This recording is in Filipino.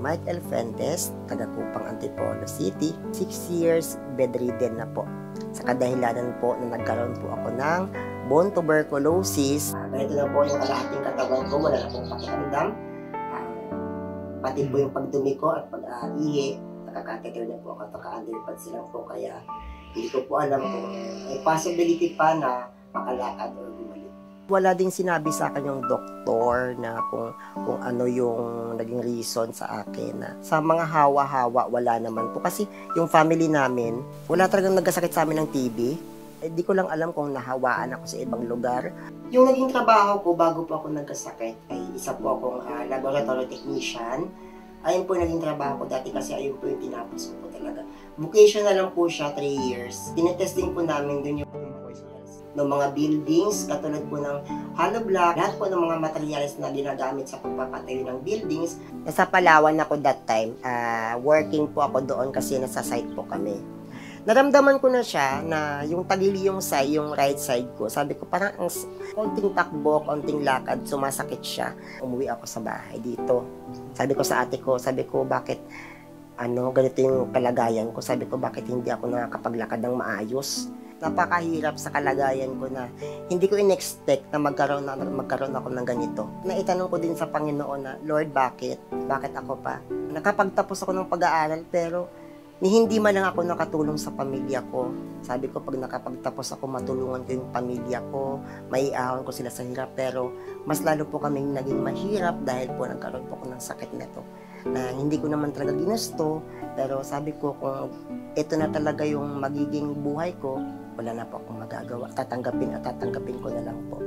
Mike L. Fuentes, taga Kupang, Antipolo City. 6 years bedridden na po. Sa kadahilanan po na nagkaroon po ako ng bone tuberculosis. Ganito na po yung kalahating katawan ko, wala na pong pakiramdam. Pati po yung pagdumi ko at pag-ihi, nakakateter na po ako, naka-underpads lang po, kaya hindi ko po alam kung may possibility pa na makalakad o bumalik. Wala ding sinabi sa akin yung doktor na kung ano yung naging reason sa akin. Na sa mga hawa-hawa, wala naman po. Kasi yung family namin, wala talagang nagkasakit sa amin ng TB. Di ko lang alam kung nahawaan ako sa ibang lugar. Yung naging trabaho ko bago po ako nagkasakit ay isa po akong laboratory technician. Ayun po naging trabaho ko dati kasi ayun po yung tinapos ko po talaga. Vocational lang po siya, 3 years. Tinetesting po namin dun yung ng mga buildings, katulad po ng hollow block, lahat po ng mga materials na ginagamit sa pagpapatayo ng buildings. Nasa Palawan ako that time, working po ako doon kasi nasa site po kami. Naramdaman ko na siya na yung tagili yung side, yung right side ko. Sabi ko parang ang konting takbo, konting lakad, sumasakit siya. Umuwi ako sa bahay dito. Sabi ko sa ate ko, sabi ko bakit ganito yung kalagayan ko. Sabi ko bakit hindi ako nakakapaglakad ng maayos. Napakahirap sa kalagayan ko na hindi ko in-expect na magkaroon ako ng ganito. Naitanong ko din sa Panginoon na, Lord, bakit? Bakit ako pa? Nakapagtapos ako ng pag-aaral pero hindi man lang ako nakatulong sa pamilya ko. Sabi ko, pag nakapagtapos ako, matulungan ko yung pamilya ko, maiahon ko sila sa hirap, pero mas lalo po kaming naging mahirap dahil po nagkaroon po ako ng sakit nito na hindi ko naman talaga ginusto, pero sabi ko kung ito na talaga yung magiging buhay ko, wala na po akong magagawa. Tatanggapin ko na lang po.